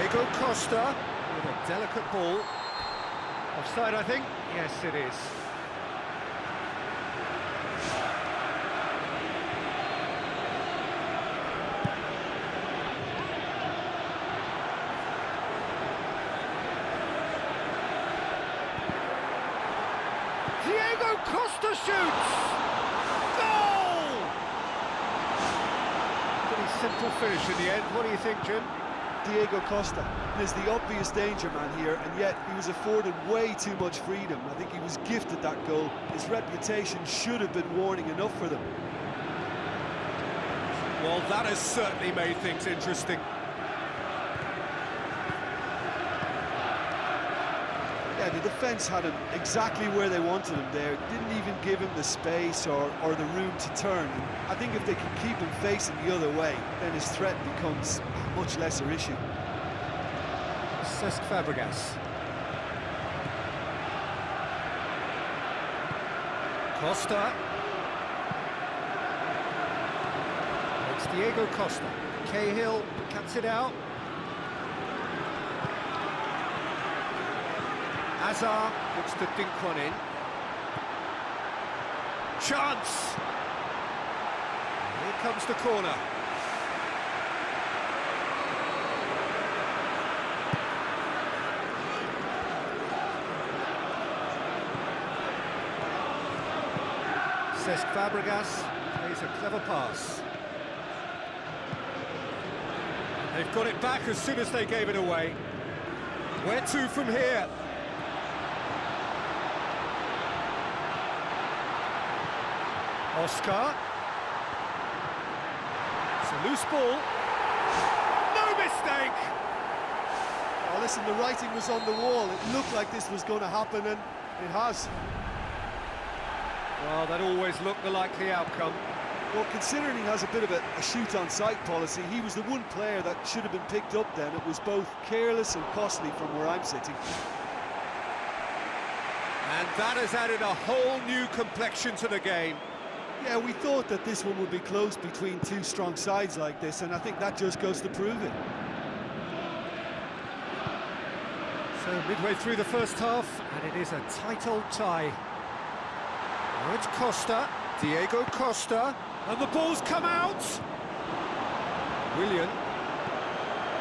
Diego Costa with a delicate ball. Offside, I think? Yes, it is. Diego Costa shoots! Goal! Pretty simple finish in the end. What do you think, Jim? Diego Costa is the obvious danger man here, and yet he was afforded way too much freedom. I think he was gifted that goal. His reputation should have been warning enough for them. Well, that has certainly made things interesting. Yeah, the defence had him exactly where they wanted him there. Didn't even give him the space or the room to turn. And I think if they can keep him facing the other way, then his threat becomes a much lesser issue. Cesc Fabregas. Costa. It's Diego Costa. Cahill cuts it out. Hazard looks to dink one in. Chance! Here comes the corner. Cesc Fabregas plays a clever pass. They've got it back as soon as they gave it away. Where to from here? Oscar. It's a loose ball. No mistake! Oh, listen, the writing was on the wall. It looked like this was going to happen, and it has. Well, that always looked the likely outcome. Well, considering he has a bit of a shoot-on-sight policy, he was the one player that should have been picked up then. It was both careless and costly from where I'm sitting. And that has added a whole new complexion to the game. Yeah, we thought that this one would be close between two strong sides like this, and I think that just goes to prove it. So midway through the first half, and it is a tight old tie. Now it's Costa, Diego Costa, and the ball's come out! Willian,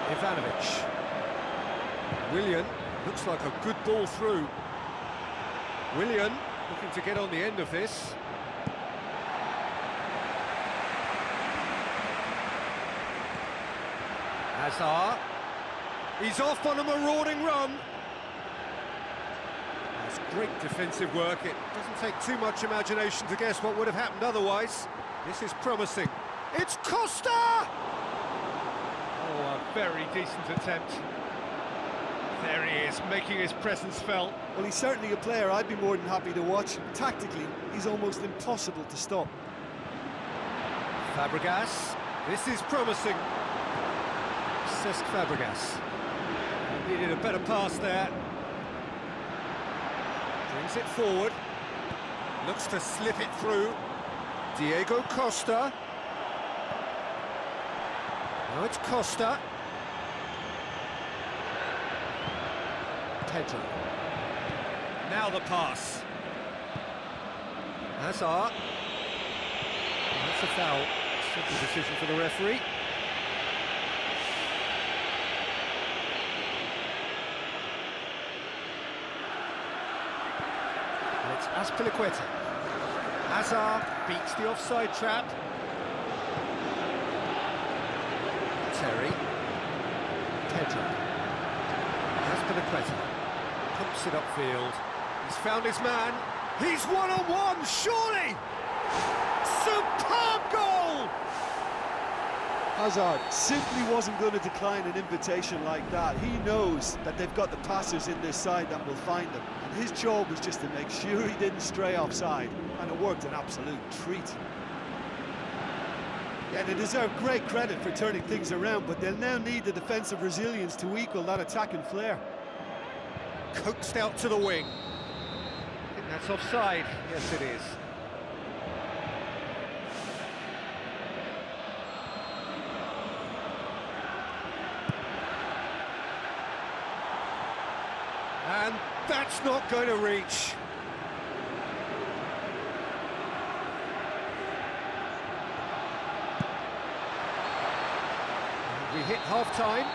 Ivanovic. Willian, looks like a good ball through. Willian, looking to get on the end of this. Hazard, he's off on a marauding run. That's great defensive work. It doesn't take too much imagination to guess what would have happened otherwise. This is promising. It's Costa! Oh, a very decent attempt. There he is, making his presence felt. Well, he's certainly a player I'd be more than happy to watch. Tactically, he's almost impossible to stop. Fabregas, this is promising. Cesc Fabregas. Needed a better pass there. Brings it forward. Looks to slip it through. Diego Costa. Now it's Costa. Pedro. Now the pass. Hazard. That's a foul. Simple decision for the referee. And it's Azpilicueta. Hazard beats the offside trap. Terry. Pedro. Azpilicueta. Pumps it upfield. He's found his man. He's one-on-one, surely! Superb goal! Hazard simply wasn't going to decline an invitation like that. He knows that they've got the passers in this side that will find them. And his job was just to make sure he didn't stray offside. And it worked an absolute treat. Yeah, they deserve great credit for turning things around, but they'll now need the defensive resilience to equal that attacking flair. Coaxed out to the wing. I think that's offside. Yes, it is. And that's not going to reach. And we hit half-time.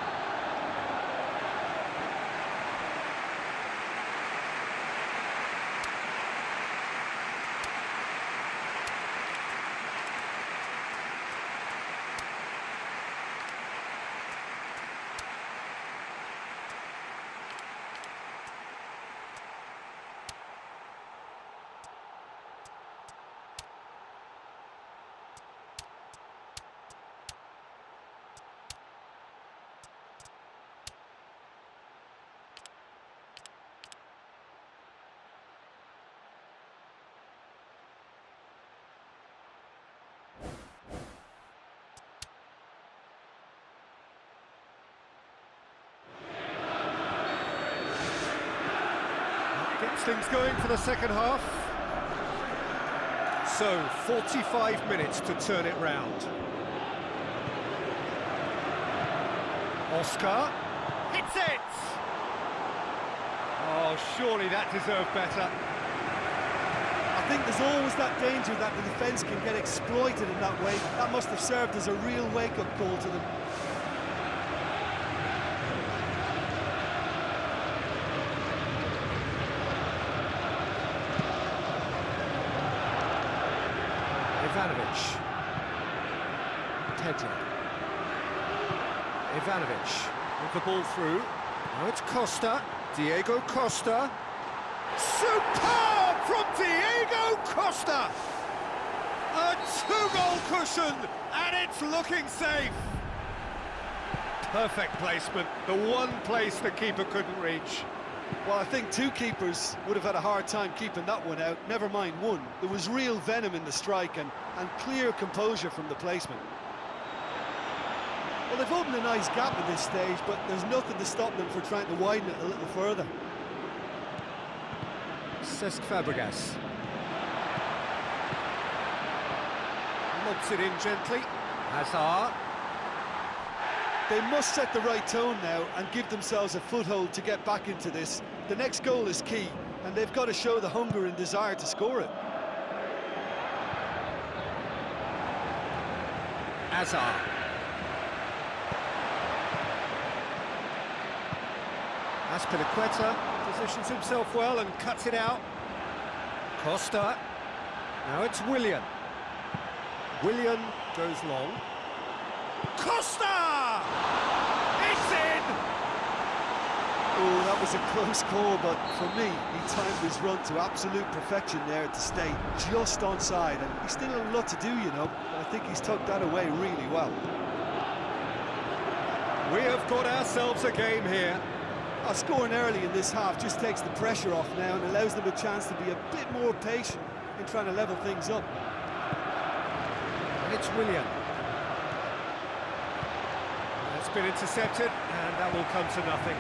Gets things going for the second half. So, 45 minutes to turn it round. Oscar hits it! Oh, surely that deserved better. I think there's always that danger that the defence can get exploited in that way. That must have served as a real wake-up call to them. Ivanovic. Pedro. Ivanovic with the ball through. Now it's Costa. Diego Costa. Superb from Diego Costa! A two-goal cushion, and it's looking safe. Perfect placement, the one place the keeper couldn't reach. Well, I think two keepers would have had a hard time keeping that one out, never mind one. There was real venom in the strike and clear composure from the placement. Well, they've opened a nice gap at this stage, but there's nothing to stop them from trying to widen it a little further. Cesc Fabregas. Lobs it in gently. Hazard. They must set the right tone now and give themselves a foothold to get back into this. The next goal is key, and they've got to show the hunger and desire to score it. Hazard. Azpilicueta positions himself well and cuts it out. Costa. Now it's Willian. Willian goes long. Costa! It's in! Oh, that was a close call, but for me, he timed his run to absolute perfection there to stay just onside, and he's still a lot to do, you know, but I think he's tucked that away really well. We have got ourselves a game here. Scoring early in this half just takes the pressure off now and allows them a chance to be a bit more patient in trying to level things up. And it's Willian. That's been intercepted, and that will come to nothing.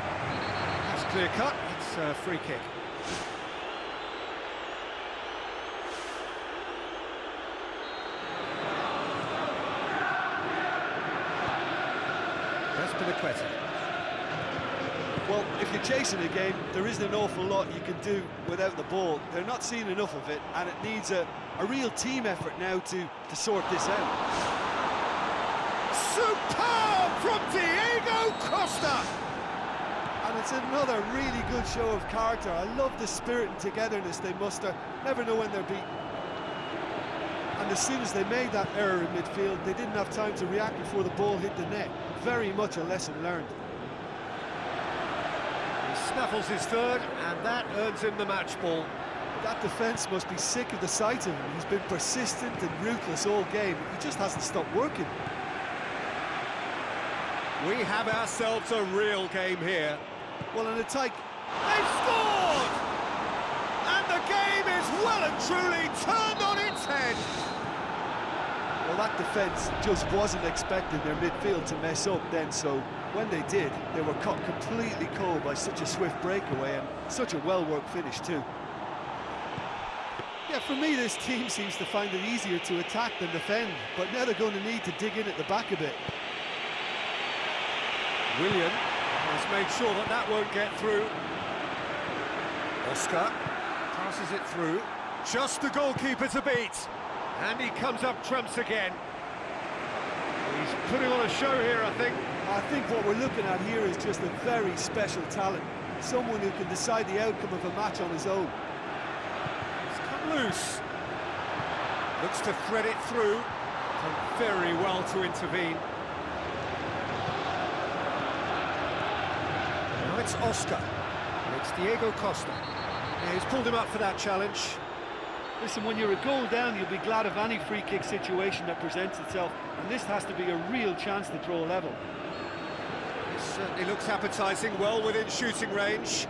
That's clear cut, it's a free kick. Azpilicueta. Well, if you're chasing a game, there isn't an awful lot you can do without the ball. They're not seeing enough of it, and it needs a real team effort now to sort this out. Superb from Diego Costa! And it's another really good show of character. I love the spirit and togetherness they muster. Never know when they're beaten. And as soon as they made that error in midfield, they didn't have time to react before the ball hit the net. Very much a lesson learned. Snaffles his third, and that earns him the match ball. That defence must be sick of the sight of him. He's been persistent and ruthless all game. He just hasn't stopped working. We have ourselves a real game here. Well, an attack. They've scored! And the game is well and truly turned on its head. Well, that defence just wasn't expecting their midfield to mess up then, so when they did, they were caught completely cold by such a swift breakaway and such a well-worked finish too. Yeah, for me, this team seems to find it easier to attack than defend, but now they're going to need to dig in at the back a bit. Willian has made sure that that won't get through. Oscar passes it through. Just the goalkeeper to beat. And he comes up trumps again. He's putting on a show here, I think. I think what we're looking at here is just a very special talent. Someone who can decide the outcome of a match on his own. It's come loose. Looks to thread it through. Done very well to intervene. Now it's Oscar. And it's Diego Costa. Yeah, he's pulled him up for that challenge. Listen, when you're a goal down, you'll be glad of any free kick situation that presents itself, and this has to be a real chance to draw level. It certainly looks appetising, well within shooting range.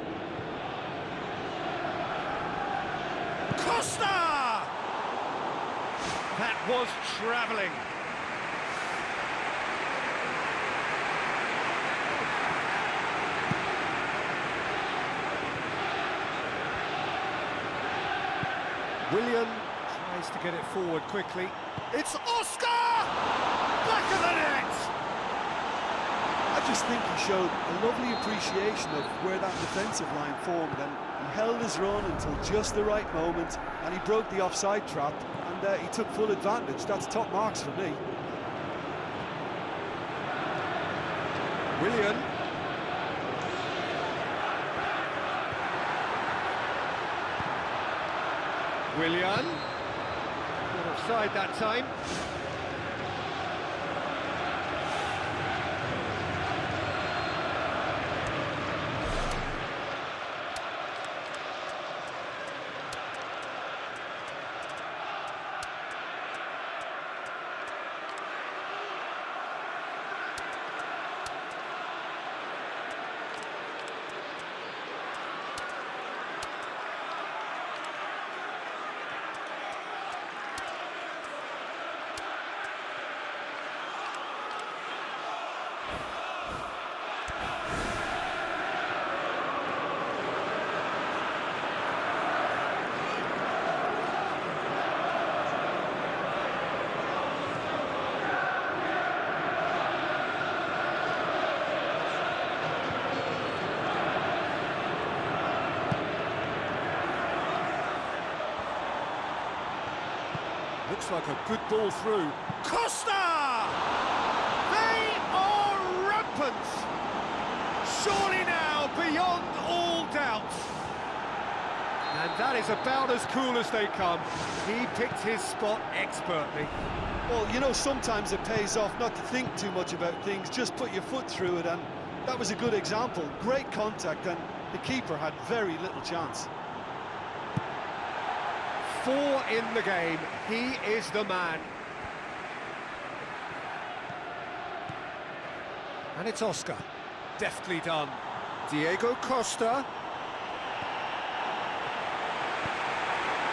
Costa! That was travelling. Willian tries to get it forward quickly. It's Oscar! Back of the net! I just think he showed a lovely appreciation of where that defensive line formed, and he held his run until just the right moment, and he broke the offside trap, and he took full advantage. That's top marks for me. Willian. Willian. Not offside that time. Looks like a good ball through. Costa! They are rampant! Surely now, beyond all doubt. And that is about as cool as they come. He picked his spot expertly. Well, you know, sometimes it pays off not to think too much about things, just put your foot through it, and that was a good example. Great contact, and the keeper had very little chance. 4 in the game, he is the man. And it's Oscar, deftly done. Diego Costa.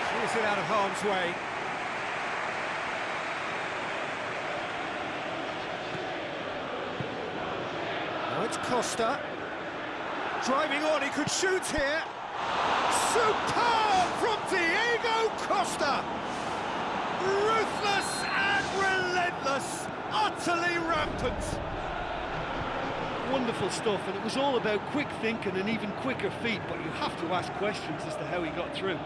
Clears it out of harm's way. Now it's Costa. Driving on, he could shoot here. Superb from Diego Costa! Ruthless and relentless, utterly rampant. Wonderful stuff, and it was all about quick thinking and even quicker feet, but you have to ask questions as to how he got through.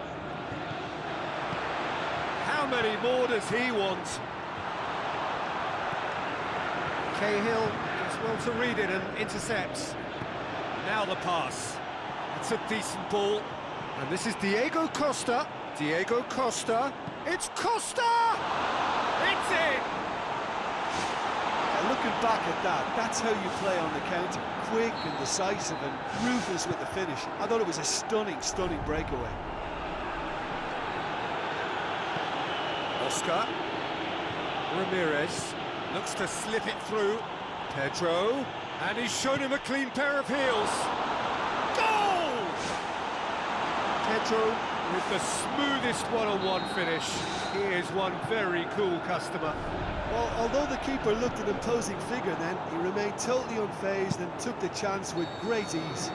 How many more does he want? Cahill does well to read it and intercepts. Now the pass. It's a decent ball. And this is Diego Costa. Diego Costa. It's Costa! It's in! Looking back at that, that's how you play on the counter. Quick and decisive and ruthless with the finish. I thought it was a stunning, stunning breakaway. Oscar. Ramirez looks to slip it through. Pedro. And he's shown him a clean pair of heels. Goal! Pedro with the smoothest one-on-one finish. He is one very cool customer. Well, although the keeper looked an imposing figure then, he remained totally unfazed and took the chance with great ease.